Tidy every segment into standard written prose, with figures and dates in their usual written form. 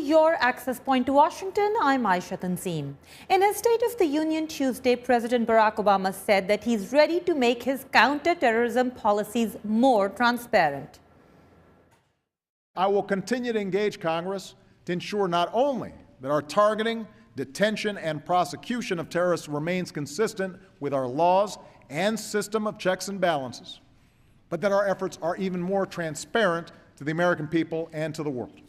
your access point to Washington. I'm Ayesha Tanzeem. In his State of the Union Tuesday, President Barack Obama said that he's ready to make his counterterrorism policies more transparent. I will continue to engage Congress to ensure not only that our targeting, detention, and prosecution of terrorists remains consistent with our laws and system of checks and balances, but that our efforts are even more transparent to the American people and to the world.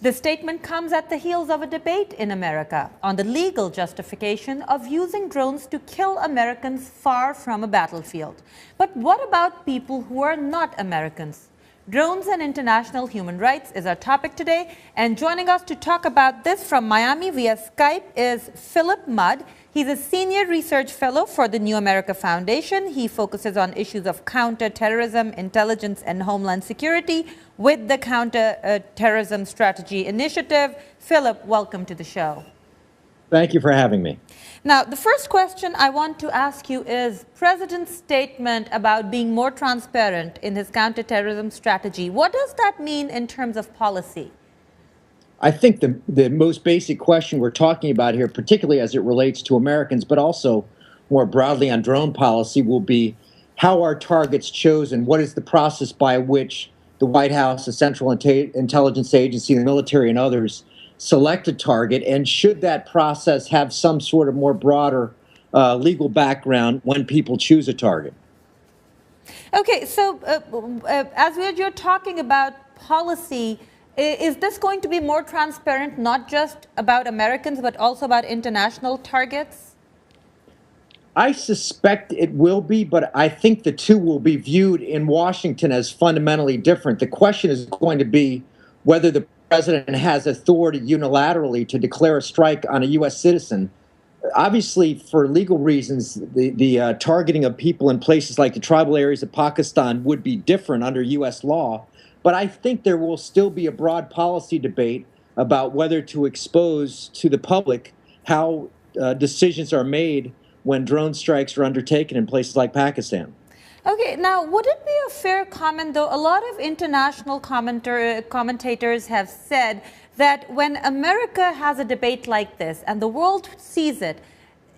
The statement comes at the heels of a debate in America on the legal justification of using drones to kill Americans far from a battlefield. But what about people who are not Americans? Drones and international human rights is our topic today, and joining us to talk about this from Miami via Skype is Philip Mudd. He's a senior research fellow for the New America Foundation. He focuses on issues of counterterrorism, intelligence, and homeland security with the Counterterrorism Strategy Initiative. Philip, welcome to the show. Thank you for having me. Now, the first question I want to ask you is President's statement about being more transparent in his counterterrorism strategy. What does that mean in terms of policy? I think the most basic question we're talking about here, particularly as it relates to Americans, but also more broadly on drone policy, will be how are targets chosen? What is the process by which the White House, the Central Intelligence Agency, the military, and others select a target? And should that process have some sort of more broader legal background when people choose a target? Okay, so as you're talking about policy, is this going to be more transparent, not just about Americans, but also about international targets? I suspect it will be, but I think the two will be viewed in Washington as fundamentally different. The question is going to be whether the president has authority unilaterally to declare a strike on a U.S. citizen. Obviously, for legal reasons, the targeting of people in places like the tribal areas of Pakistan would be different under U.S. law. But I think there will still be a broad policy debate about whether to expose to the public how decisions are made when drone strikes are undertaken in places like Pakistan. Okay, now, would it be a fair comment, though? A lot of international commentators have said that when America has a debate like this and the world sees it,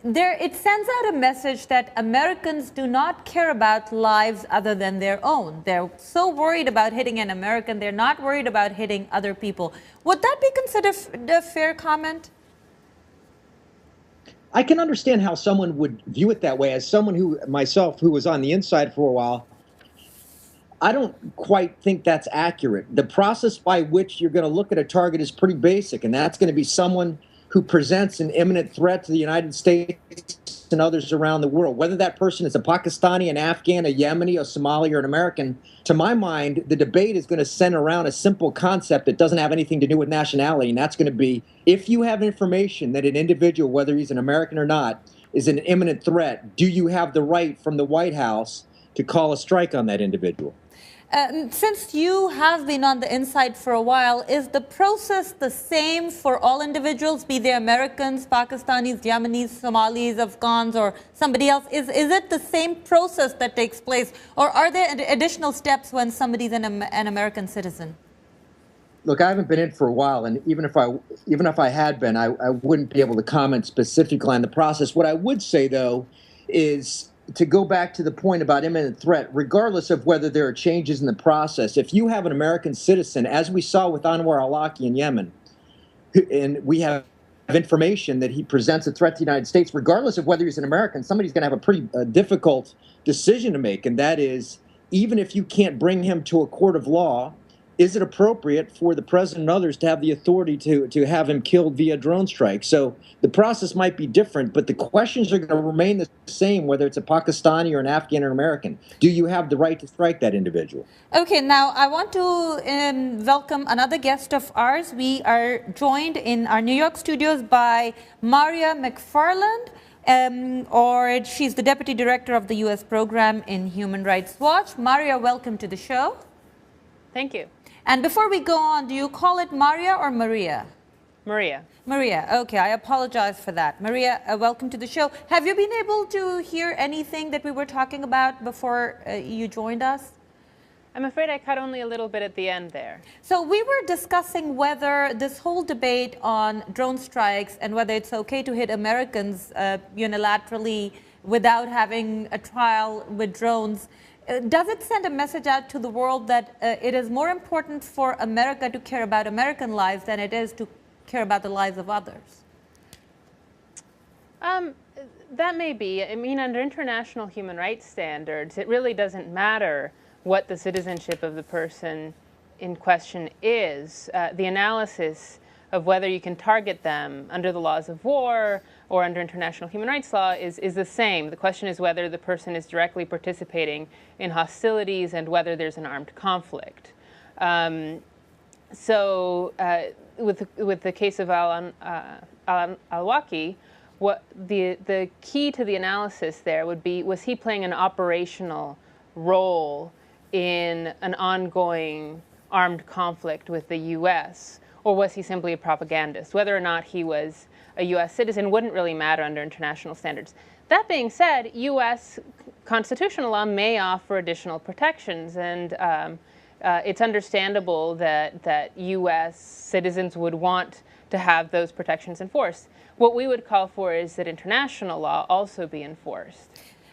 it sends out a message that Americans do not care about lives other than their own. They're so worried about hitting an American, they're not worried about hitting other people. Would that be considered a fair comment? I can understand how someone would view it that way. As someone myself, who was on the inside for a while, I don't quite think that's accurate. The process by which you're going to look at a target is pretty basic, and that's going to be someone who presents an imminent threat to the United States and others around the world. Whether that person is a Pakistani, an Afghan, a Yemeni, a Somali, or an American, to my mind, the debate is going to center around a simple concept that doesn't have anything to do with nationality, and that's going to be, if you have information that an individual, whether he's an American or not, is an imminent threat, do you have the right from the White House to call a strike on that individual? Since you have been on the inside for a while, is the process the same for all individuals, be they Americans, Pakistanis, Yemenis, Somalis, Afghans, or somebody else? Is it the same process that takes place, or are there additional steps when somebody's an American citizen? Look, I haven't been in for a while, and even if I had been, I wouldn't be able to comment specifically on the process. What I would say, though, is to go back to the point about imminent threat, regardless of whether there are changes in the process, if you have an American citizen, as we saw with Anwar al-Awlaki in Yemen, and we have information that he presents a threat to the United States, regardless of whether he's an American, somebody's going to have a pretty difficult decision to make, and that is, even if you can't bring him to a court of law, is it appropriate for the president and others to have the authority to have him killed via drone strike? So the process might be different, but the questions are going to remain the same, whether it's a Pakistani or an Afghan or American. Do you have the right to strike that individual? Okay, now I want to welcome another guest of ours. We are joined in our New York studios by Maria McFarland, or she's the Deputy Director of the U.S. Program in Human Rights Watch. Maria, welcome to the show. Thank you. And before we go on, do you call it Maria or Maria? Maria. Maria, okay, I apologize for that. Maria, welcome to the show. Have you been able to hear anything that we were talking about before you joined us? I'm afraid I caught only a little bit at the end there. So we were discussing whether this whole debate on drone strikes and whether it's okay to hit Americans unilaterally without having a trial with drones, does it send a message out to the world that it is more important for America to care about American lives than it is to care about the lives of others? That may be. I mean, under international human rights standards, it really doesn't matter what the citizenship of the person in question is. The analysis of whether you can target them under the laws of war or under international human rights law is the same. The question is whether the person is directly participating in hostilities and whether there's an armed conflict. With the case of al-Awlaki, what the key to the analysis there would be, was he playing an operational role in an ongoing armed conflict with the U.S., or was he simply a propagandist? Whether or not he was a U.S. citizen wouldn't really matter under international standards. That being said, U.S. constitutional law may offer additional protections, and it's understandable that U.S. citizens would want to have those protections enforced. What we would call for is that international law also be enforced.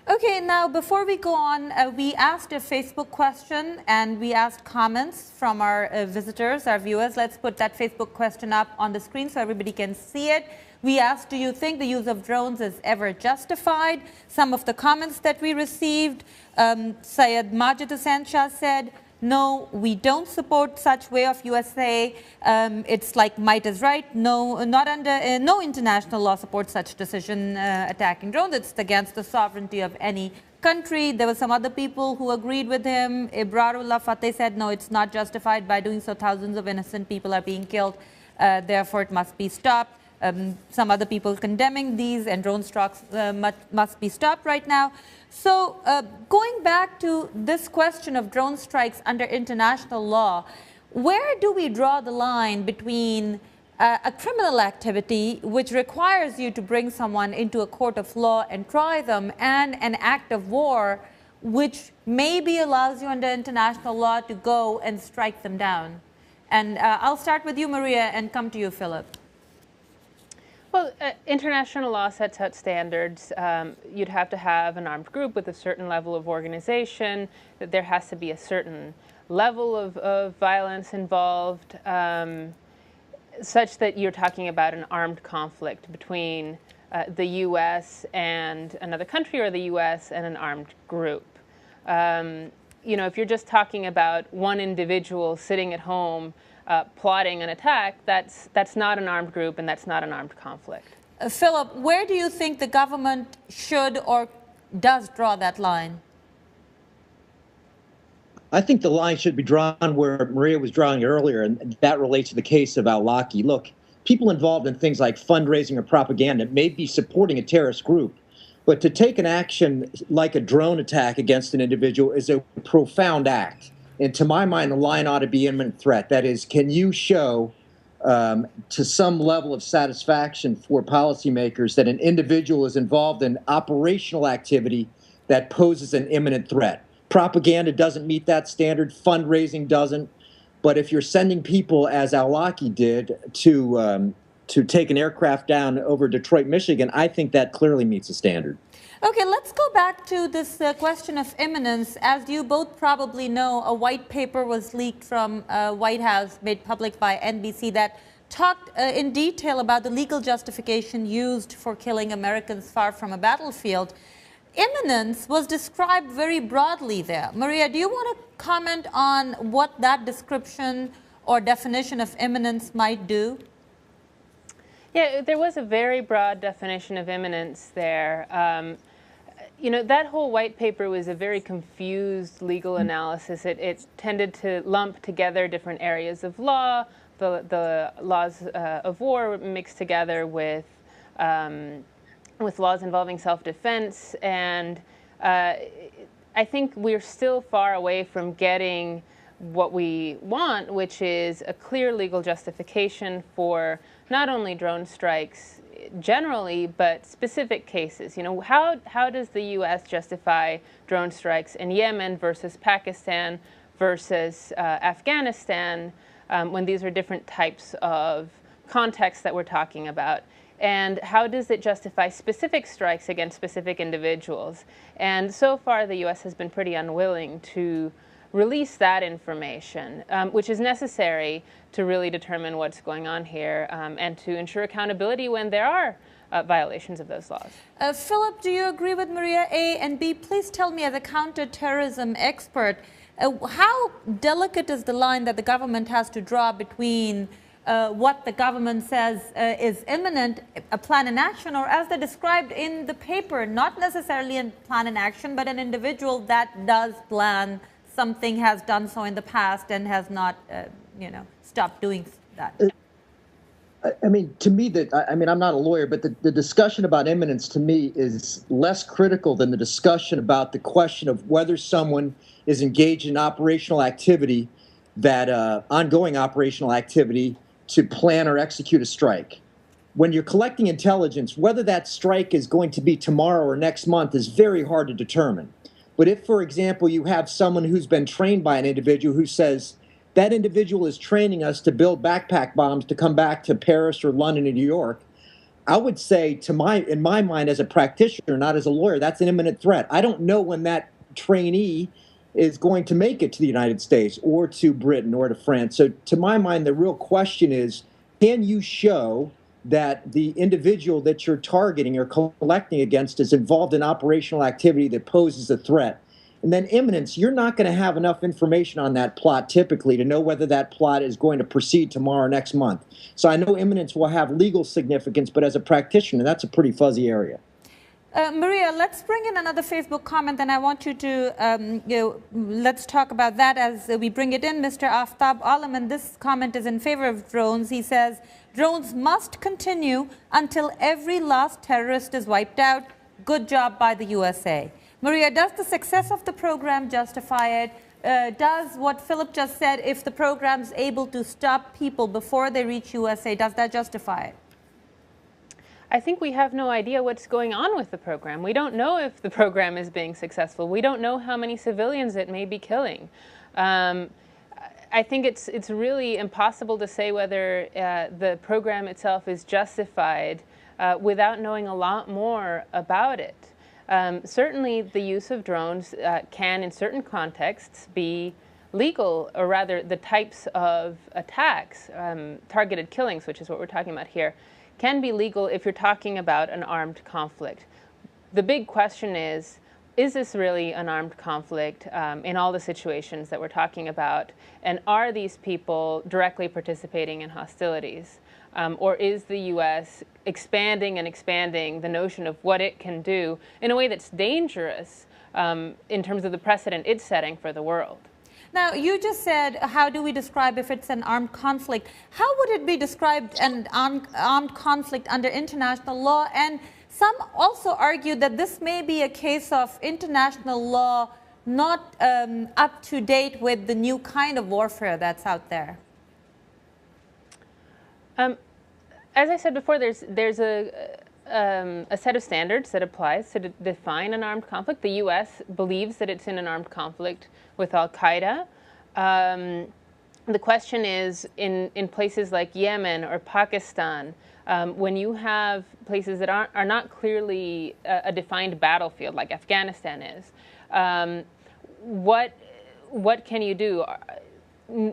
Okay, now before we go on, we asked a Facebook question and we asked comments from our visitors, our viewers. Let's put that Facebook question up on the screen so everybody can see it. We asked, do you think the use of drones is ever justified? Some of the comments that we received, Syed Majid Hussain Shah said, no, we don't support such way of USA. It's like might is right. No, not under no international law supports such decision attacking drones. It's against the sovereignty of any country. There were some other people who agreed with him. Ibrarullah Fateh said, no, it's not justified. By doing so, thousands of innocent people are being killed. Therefore, it must be stopped. Some other people condemning these, and drone strikes must be stopped right now. So going back to this question of drone strikes under international law, where do we draw the line between a criminal activity which requires you to bring someone into a court of law and try them, and an act of war which maybe allows you under international law to go and strike them down? And I'll start with you, Maria, and come to you, Philip. Well, international law sets out standards. You'd have to have an armed group with a certain level of organization, that there has to be a certain level of violence involved, such that you're talking about an armed conflict between the U.S. and another country, or the U.S. and an armed group. You know, if you're just talking about one individual sitting at home plotting an attack, that's not an armed group, and that's not an armed conflict. Philip, where do you think the government should or does draw that line? I think the line should be drawn where Maria was drawing it earlier, and that relates to the case of al-Awlaki. Look, people involved in things like fundraising or propaganda may be supporting a terrorist group, but to take an action like a drone attack against an individual is a profound act. And to my mind, the line ought to be imminent threat. That is, can you show to some level of satisfaction for policymakers that an individual is involved in operational activity that poses an imminent threat? Propaganda doesn't meet that standard. Fundraising doesn't. But if you're sending people, as al-Awlaki did, to take an aircraft down over Detroit, Michigan, I think that clearly meets the standard. Okay, let's go back to this question of imminence. As you both probably know, a white paper was leaked from White House, made public by NBC, that talked in detail about the legal justification used for killing Americans far from a battlefield. Imminence was described very broadly there. Maria, do you want to comment on what that description or definition of imminence might do? Yeah, there was a very broad definition of imminence there. You know, that whole white paper was a very confused legal analysis. It tended to lump together different areas of law, the laws of war mixed together with laws involving self-defense, and I think we're still far away from getting what we want, which is a clear legal justification for not only drone strikes generally, but specific cases. You know, how does the U.S. justify drone strikes in Yemen versus Pakistan versus Afghanistan, when these are different types of contexts that we're talking about? And how does it justify specific strikes against specific individuals? And so far, the U.S. has been pretty unwilling to release that information, which is necessary to really determine what's going on here and to ensure accountability when there are violations of those laws. Philip, do you agree with Maria? A, and B, please tell me, as a counterterrorism expert, how delicate is the line that the government has to draw between what the government says is imminent, a plan in action, or as they described in the paper, not necessarily a plan in action, but an individual that does plan something, has done so in the past, and has not, stopped doing that? I mean, to me, I'm not a lawyer, but the discussion about imminence to me is less critical than the discussion about the question of whether someone is engaged in operational activity, that ongoing operational activity, to plan or execute a strike. When you're collecting intelligence, whether that strike is going to be tomorrow or next month is very hard to determine. But if, for example, you have someone who's been trained by an individual who says, that individual is training us to build backpack bombs to come back to Paris or London or New York, I would say, in my mind as a practitioner, not as a lawyer, that's an imminent threat. I don't know when that trainee is going to make it to the United States or to Britain or to France. So to my mind, the real question is, can you show that the individual that you're targeting or collecting against is involved in operational activity that poses a threat? And then imminence, you're not going to have enough information on that plot typically to know whether that plot is going to proceed tomorrow or next month. So I know imminence will have legal significance, but as a practitioner, that's a pretty fuzzy area. Maria, let's bring in another Facebook comment, and I want you to, let's talk about that as we bring it in. Mr. Aftab Alam, and this comment is in favor of drones. He says, drones must continue until every last terrorist is wiped out. Good job by the USA. Maria, does the success of the program justify it? Does what Philip just said, if the program's able to stop people before they reach USA, does that justify it? I think we have no idea what's going on with the program. We don't know if the program is being successful. We don't know how many civilians it may be killing. I think it's really impossible to say whether the program itself is justified without knowing a lot more about it. Certainly the use of drones can, in certain contexts, be legal, or rather the types of attacks, targeted killings, which is what we're talking about here, can be legal if you're talking about an armed conflict. The big question is this really an armed conflict in all the situations that we're talking about? And are these people directly participating in hostilities? Or is the U.S. expanding and expanding the notion of what it can do in a way that's dangerous in terms of the precedent it's setting for the world? Now, you just said, how do we describe if it's an armed conflict? How would it be described an armed conflict under international law? And some also argue that this may be a case of international law not up to date with the new kind of warfare that's out there. As I said before, there's a set of standards that applies to define an armed conflict. The U.S. believes that it's in an armed conflict with Al-Qaeda. The question is, in places like Yemen or Pakistan, when you have places that are not clearly a defined battlefield like Afghanistan is, what can you do?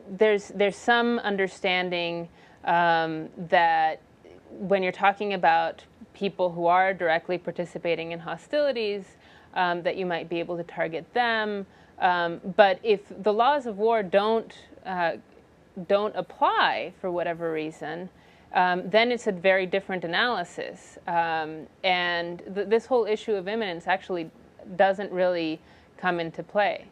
There's some understanding that when you're talking about people who are directly participating in hostilities, that you might be able to target them. But if the laws of war don't apply for whatever reason, then it's a very different analysis. And this whole issue of imminence actually doesn't really come into play.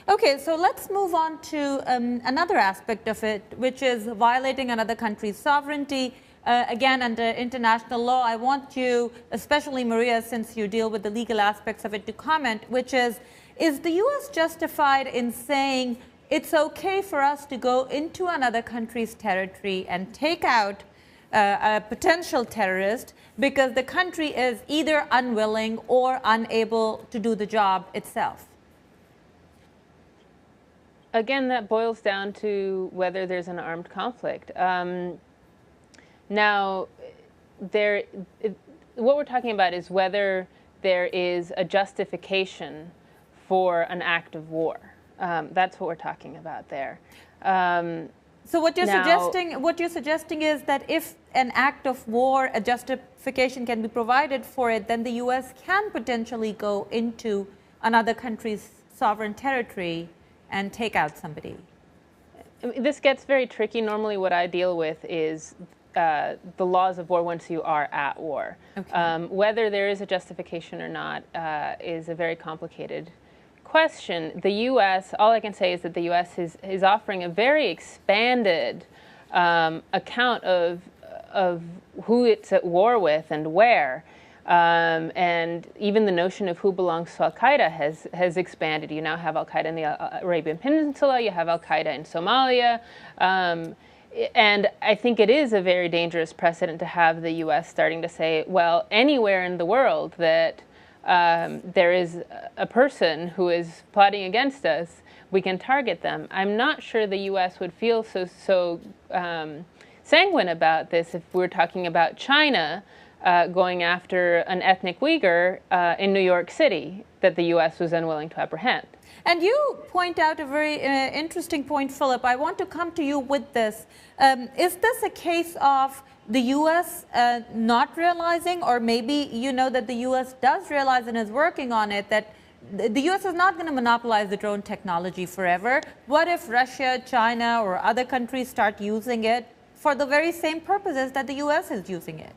Okay, so let's move on to another aspect of it, which is violating another country's sovereignty. Again, under international law, I want you, especially Maria, since you deal with the legal aspects of it, to comment, which is the U.S. justified in saying it's okay for us to go into another country's territory and take out a potential terrorist because the country is either unwilling or unable to do the job itself? again, that boils down to whether there's an armed conflict. Now, what we're talking about is whether there is a justification for an act of war. That's what we're talking about there. So what you're suggesting is that if an act of war, a justification can be provided for it, then the U.S. can potentially go into another country's sovereign territory and take out somebody. This gets very tricky. Normally what I deal with is the laws of war once you are at war. Okay. Whether there is a justification or not is a very complicated question. The U.S., all I can say is that the U.S. is offering a very expanded account of who it's at war with and where. And even the notion of who belongs to Al-Qaeda has expanded. You now have Al-Qaeda in the Arabian Peninsula, you have Al-Qaeda in Somalia. And I think it is a very dangerous precedent to have the U.S. starting to say, well, anywhere in the world that there is a person who is plotting against us, we can target them. I'm not sure the U.S. would feel so sanguine about this if we're talking about China going after an ethnic Uyghur in New York City that the U.S. was unwilling to apprehend. And you point out a very interesting point, Philip. I want to come to you with this. Is this a case of the U.S. Not realizing, or maybe you know that the U.S. does realize and is working on it, that the U.S. is not going to monopolize the drone technology forever? What if Russia, China, or other countries start using it for the very same purposes that the U.S. is using it?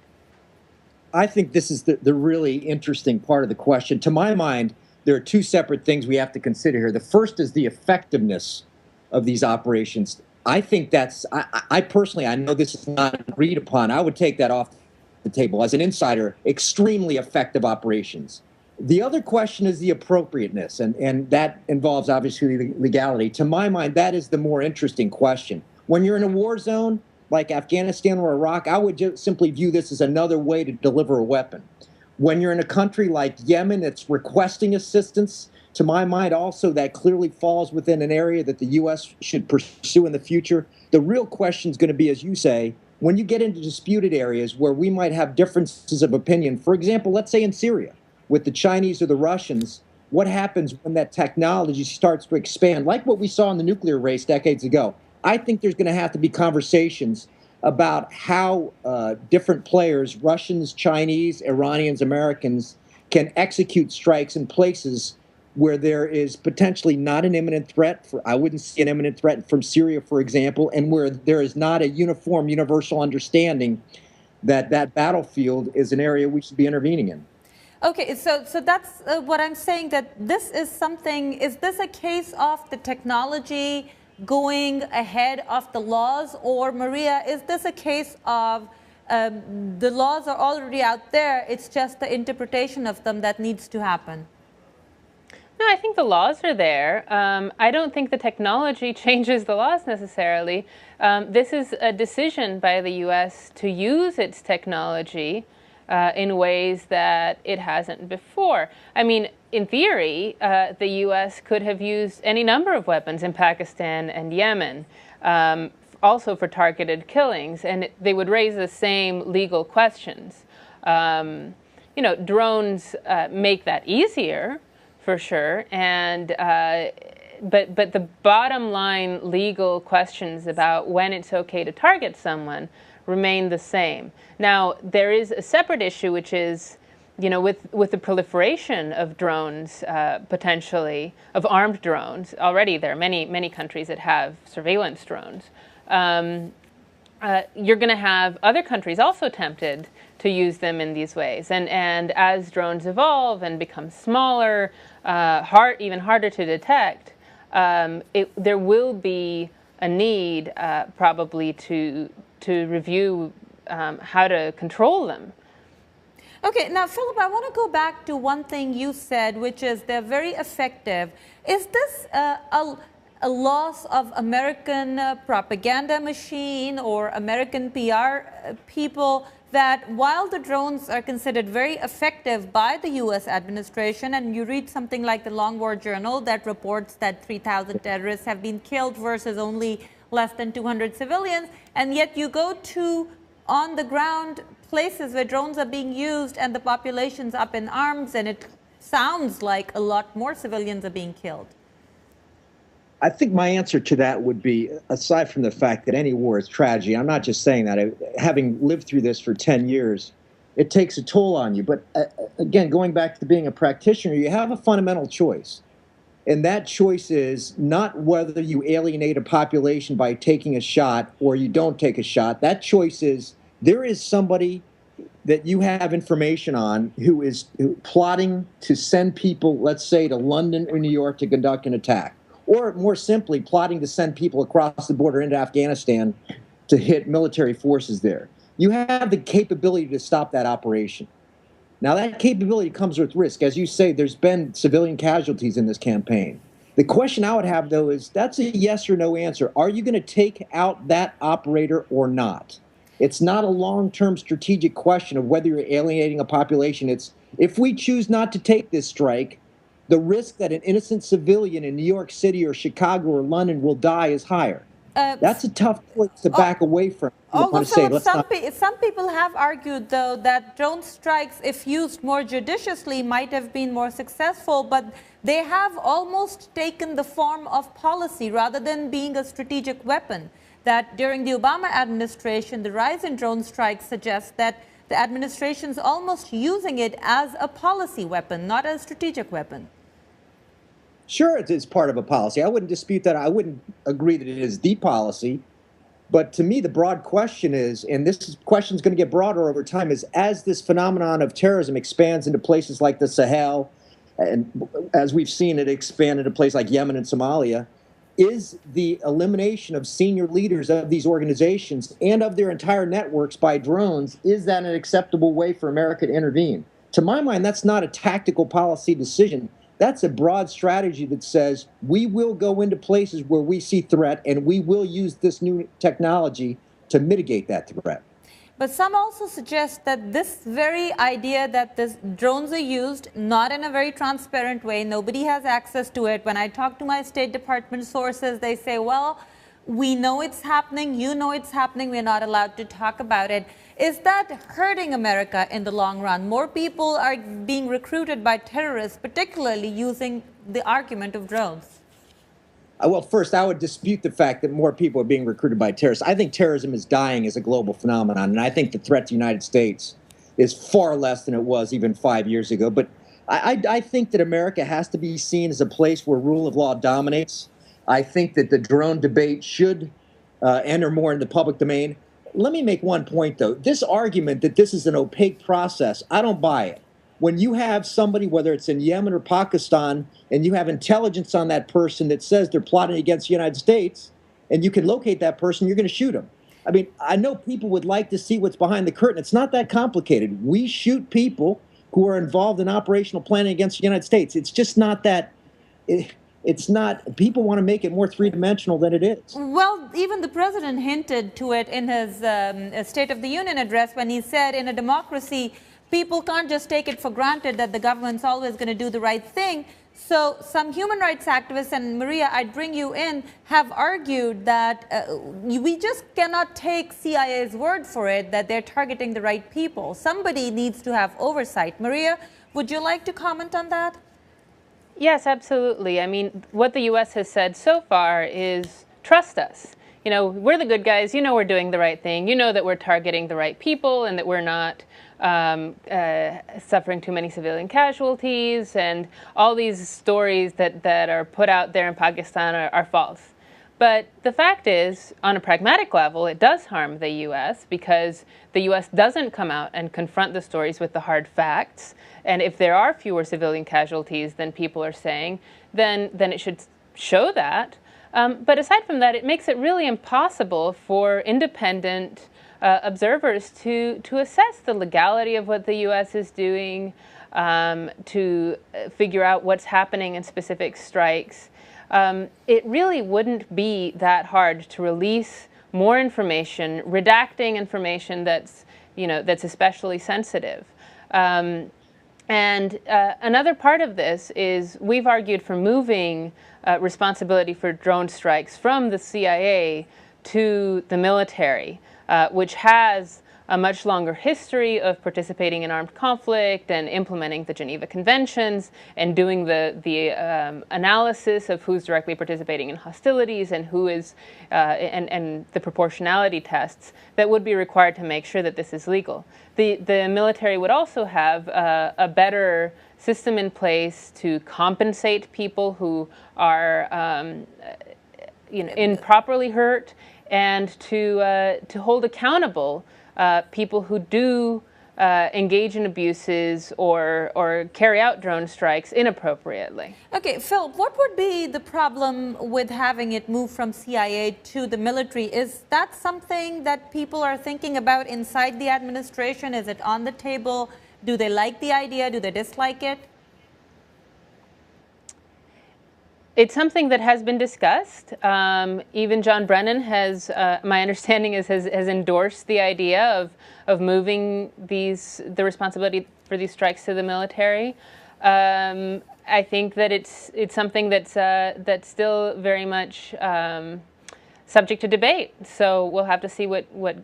I think this is the really interesting part of the question. To my mind, there are two separate things we have to consider here. The first is the effectiveness of these operations. I think that's, I personally, I know this is not agreed upon. I would take that off the table. As an insider, extremely effective operations. The other question is the appropriateness, and that involves obviously legality. To my mind, that is the more interesting question. When you're in a war zone, like Afghanistan or Iraq, I would just simply view this as another way to deliver a weapon. When you're in a country like Yemen that's requesting assistance, to my mind also that clearly falls within an area that the U.S. should pursue in the future. The real question is going to be, as you say, when you get into disputed areas where we might have differences of opinion, for example, let's say in Syria, with the Chinese or the Russians, what happens when that technology starts to expand, like what we saw in the nuclear race decades ago? I think there's going to have to be conversations about how different players, Russians, Chinese, Iranians, Americans, can execute strikes in places where there is potentially not an imminent threat. I wouldn't see an imminent threat from Syria, for example, and where there is not a uniform, universal understanding that that battlefield is an area we should be intervening in. Okay, so that's what I'm saying, that this is something, is this a case of the technology going ahead of the laws, or Maria, is this a case of the laws are already out there, it's just the interpretation of them that needs to happen? No, I think the laws are there. I don't think the technology changes the laws necessarily. This is a decision by the U.S. to use its technology in ways that it hasn't before. I mean, in theory, the U.S. could have used any number of weapons in Pakistan and Yemen, also for targeted killings, and they would raise the same legal questions. You know, drones make that easier, for sure, and but the bottom line legal questions about when it's okay to target someone remain the same. Now, there is a separate issue, which is, you know, with the proliferation of drones, potentially, of armed drones. Already there are many countries that have surveillance drones. You're going to have other countries also tempted to use them in these ways. And as drones evolve and become smaller, even harder to detect, there will be a need probably to review how to control them. Okay, now Philip, I want to go back to one thing you said, which is they're very effective. Is this a loss of American propaganda machine or American PR people that while the drones are considered very effective by the U.S. administration, and you read something like the Long War Journal that reports that 3,000 terrorists have been killed versus only less than 200 civilians, and yet you go to on the ground places where drones are being used and the population's up in arms, and it sounds like a lot more civilians are being killed. I think my answer to that would be, aside from the fact that any war is tragedy, I'm not just saying that. Having lived through this for 10 years, it takes a toll on you. But again, going back to being a practitioner, you have a fundamental choice. And that choice is not whether you alienate a population by taking a shot or you don't take a shot. That choice is there is somebody that you have information on who is plotting to send people, let's say, to London or New York to conduct an attack. Or more simply, plotting to send people across the border into Afghanistan to hit military forces there. You have the capability to stop that operation. Now, that capability comes with risk. As you say, there's been civilian casualties in this campaign. The question I would have, though, is that's a yes or no answer. Are you going to take out that operator or not? It's not a long-term strategic question of whether you're alienating a population. It's if we choose not to take this strike, the risk that an innocent civilian in New York City or Chicago or London will die is higher. That's a tough choice to back away from. Although some people have argued, though, that drone strikes, if used more judiciously, might have been more successful, but they have almost taken the form of policy rather than being a strategic weapon. That during the Obama administration, the rise in drone strikes suggests that the administration's almost using it as a policy weapon, not a strategic weapon. Sure, it is part of a policy. I wouldn't dispute that. I wouldn't agree that it is the policy. But to me, the broad question is, and this question is going to get broader over time, is as this phenomenon of terrorism expands into places like the Sahel, and as we've seen it expand into places like Yemen and Somalia, is the elimination of senior leaders of these organizations and of their entire networks by drones, is that an acceptable way for America to intervene? To my mind, that's not a tactical policy decision. That's a broad strategy that says we will go into places where we see threat and we will use this new technology to mitigate that threat. But some also suggest that this very idea that this drones are used not in a very transparent way, nobody has access to it. When I talk to my State Department sources, they say, well, we know it's happening, you know it's happening, we're not allowed to talk about it. Is that hurting America in the long run? More people are being recruited by terrorists, particularly using the argument of drones. Well, first, I would dispute the fact that more people are being recruited by terrorists. I think terrorism is dying as a global phenomenon, and I think the threat to the United States is far less than it was even 5 years ago. But I think that America has to be seen as a place where rule of law dominates. I think that the drone debate should enter more in the public domain. Let me make one point, though. This argument that this is an opaque process, I don't buy it. When you have somebody, whether it's in Yemen or Pakistan, and you have intelligence on that person that says they're plotting against the United States, and you can locate that person, you're going to shoot them. I mean, I know people would like to see what's behind the curtain. It's not that complicated. We shoot people who are involved in operational planning against the United States. It's just not that... It's not, people want to make it more three-dimensional than it is. Well, even the president hinted to it in his State of the Union address when he said in a democracy, people can't just take it for granted that the government's always going to do the right thing. So some human rights activists, and Maria, I'd bring you in, have argued that we just cannot take CIA's word for it, that they're targeting the right people. Somebody needs to have oversight. Maria, would you like to comment on that? Yes, absolutely. I mean, what the U.S. has said so far is trust us. You know, we're the good guys. You know we're doing the right thing. You know that we're targeting the right people and that we're not suffering too many civilian casualties, and all these stories that are put out there in Pakistan are false. But the fact is, on a pragmatic level, it does harm the U.S. because the U.S. doesn't come out and confront the stories with the hard facts. And if there are fewer civilian casualties than people are saying, then it should show that. But aside from that, it makes it really impossible for independent observers to assess the legality of what the U.S. is doing, to figure out what's happening in specific strikes. It really wouldn't be that hard to release more information, redacting information that's that's especially sensitive. And another part of this is we've argued for moving responsibility for drone strikes from the CIA to the military, which has a much longer history of participating in armed conflict and implementing the Geneva Conventions and doing the analysis of who's directly participating in hostilities and who is, and the proportionality tests that would be required to make sure that this is legal. The military would also have a better system in place to compensate people who are improperly hurt and to hold accountable people who do engage in abuses or carry out drone strikes inappropriately. Okay, Phil, what would be the problem with having it move from CIA to the military? Is that something that people are thinking about inside the administration? Is it on the table? Do they like the idea? Do they dislike it? It's something that has been discussed. Even John Brennan has, my understanding is, has endorsed the idea of moving the responsibility for these strikes to the military. I think that it's something that's still very much subject to debate. So we'll have to see what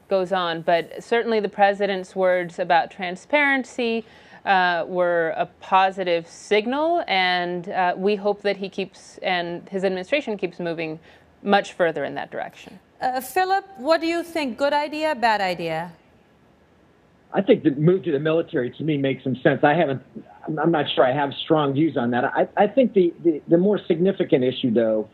goes on. But certainly the president's words about transparency were a positive signal, and we hope that he keeps, and his administration keeps moving much further in that direction. Philip, what do you think? Good idea, bad idea? I think the move to the military, to me, makes some sense. I'm not sure I have strong views on that. I think the more significant issue, though,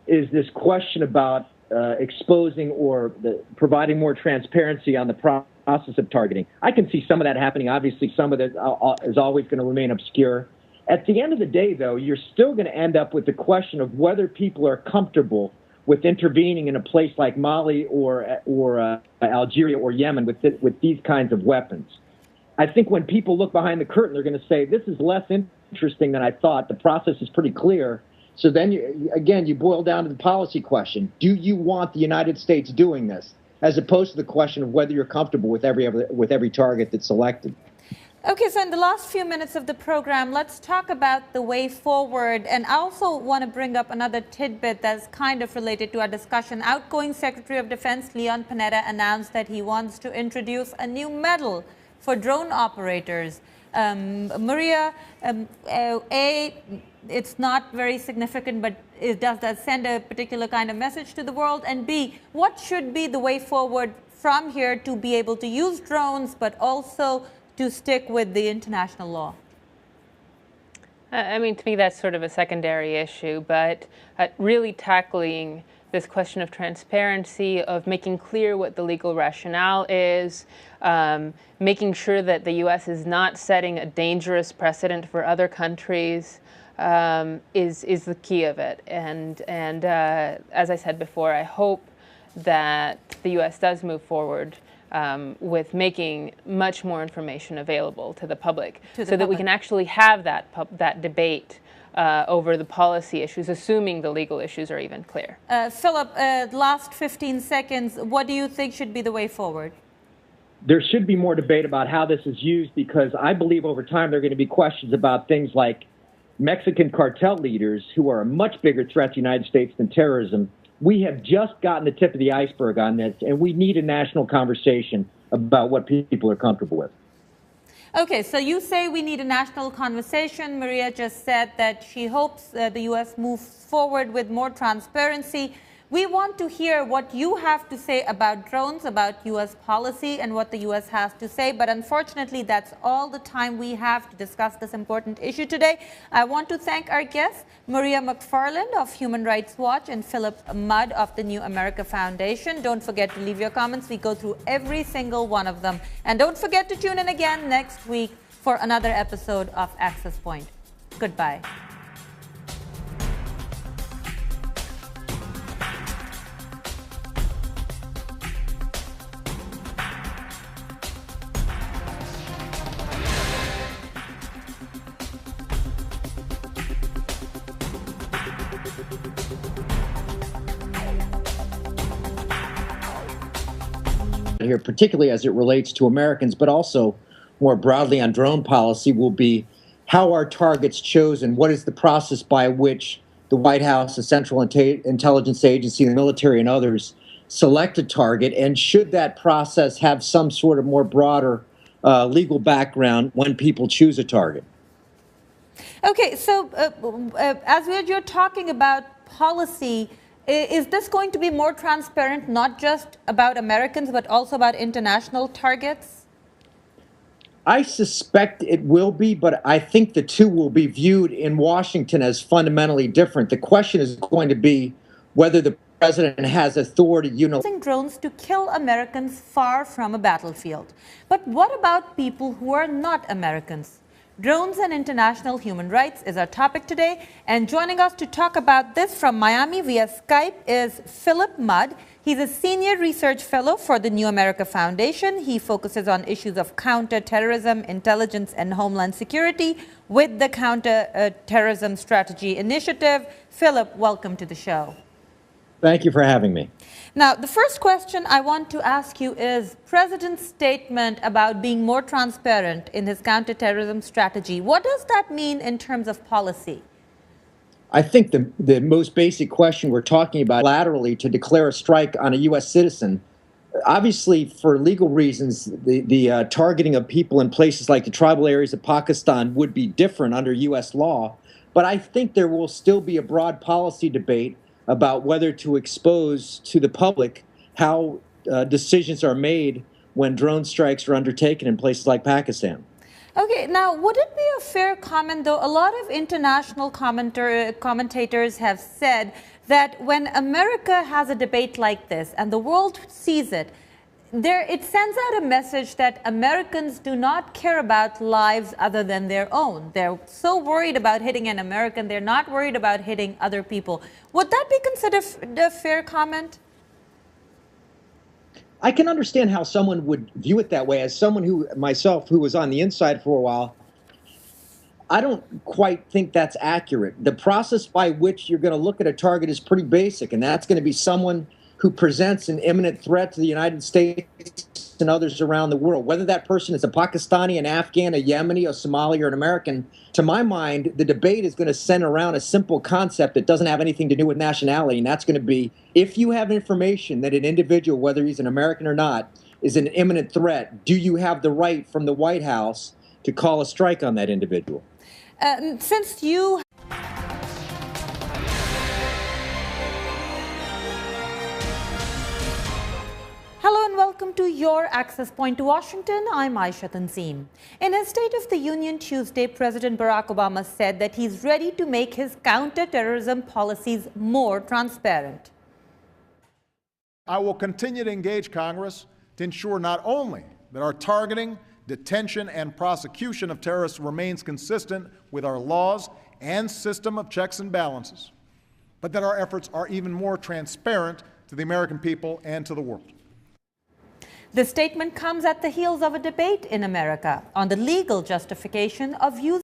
is this question about exposing or providing more transparency on the process of targeting. I can see some of that happening. Obviously, some of it is always going to remain obscure. At the end of the day, though, you're still going to end up with the question of whether people are comfortable with intervening in a place like Mali or Algeria or Yemen with these kinds of weapons. I think when people look behind the curtain, they're going to say, this is less interesting than I thought. The process is pretty clear. So then, you boil down to the policy question. Do you want the United States doing this? As opposed to the question of whether you're comfortable with every target that's selected. Okay, so in the last few minutes of the program, let's talk about the way forward. And I also want to bring up another tidbit that's kind of related to our discussion. Outgoing Secretary of Defense Leon Panetta announced that he wants to introduce a new medal for drone operators. Maria, it's not very significant, but does that send a particular kind of message to the world? And B, what should be the way forward from here to be able to use drones, but also to stick with the international law? I mean, to me, that's sort of a secondary issue, but really tackling this question of transparency, of making clear what the legal rationale is, making sure that the U.S. is not setting a dangerous precedent for other countries, is the key of it. And as I said before, I hope that the U.S. does move forward with making much more information available to the public, that we can actually have that debate over the policy issues, assuming the legal issues are even clear. Philip, last 15 seconds, what do you think should be the way forward? There should be more debate about how this is used, because I believe over time there are going to be questions about things like Mexican cartel leaders, who are a much bigger threat to the United States than terrorism. We have just gotten the tip of the iceberg on this, and we need a national conversation about what people are comfortable with. Okay, so you say we need a national conversation. Maria just said that she hopes the U.S. moves forward with more transparency. We want to hear what you have to say about drones, about U.S. policy, and what the U.S. has to say. But unfortunately, that's all the time we have to discuss this important issue today. I want to thank our guests, Maria McFarland of Human Rights Watch and Philip Mudd of the New America Foundation. Don't forget to leave your comments. We go through every single one of them. And don't forget to tune in again next week for another episode of Access Point. Goodbye. here, particularly as it relates to Americans, but also more broadly on drone policy, will be how are targets chosen? What is the process by which the White House, the Central Intelligence Agency, the military, and others select a target? And should that process have some sort of more broader legal background when people choose a target? Okay, so as you're talking about policy, is this going to be more transparent, not just about Americans, but also about international targets? I suspect it will be, but I think the two will be viewed in Washington as fundamentally different. The question is going to be whether the president has authority using drones to kill Americans far from a battlefield. But what about people who are not Americans? Drones and international human rights is our topic today, and joining us to talk about this from Miami via Skype is Philip Mudd. He's a senior research fellow for the New America Foundation. He focuses on issues of counterterrorism, intelligence, and homeland security with the Counterterrorism Strategy Initiative. Philip, welcome to the show. Thank you for having me. Now, the first question I want to ask you is President's statement about being more transparent in his counterterrorism strategy. What does that mean in terms of policy? I think the most basic question we're talking about laterally to declare a strike on a U.S. citizen, obviously for legal reasons, the targeting of people in places like the tribal areas of Pakistan would be different under U.S. law. But I think there will still be a broad policy debate about whether to expose to the public how decisions are made when drone strikes are undertaken in places like Pakistan. Okay, now would it be a fair comment, though, a lot of international commentators have said that when America has a debate like this and the world sees it, it sends out a message that Americans do not care about lives other than their own. They're so worried about hitting an American, they're not worried about hitting other people. Would that be considered a fair comment? I can understand how someone would view it that way. As someone myself, who was on the inside for a while, I don't quite think that's accurate. The process by which you're going to look at a target is pretty basic, and that's going to be someone who presents an imminent threat to the United States and others around the world. Whether that person is a Pakistani, an Afghan, a Yemeni, a Somali, or an American, to my mind, the debate is going to center around a simple concept that doesn't have anything to do with nationality, and that's going to be, if you have information that an individual, whether he's an American or not, is an imminent threat, do you have the right from the White House to call a strike on that individual? Since you Hello and welcome to your Access Point to Washington. I'm Ayesha Tanzeem. In his State of the Union Tuesday, President Barack Obama said that he's ready to make his counterterrorism policies more transparent. I will continue to engage Congress to ensure not only that our targeting, detention, and prosecution of terrorists remains consistent with our laws and system of checks and balances, but that our efforts are even more transparent to the American people and to the world. The statement comes at the heels of a debate in America on the legal justification of using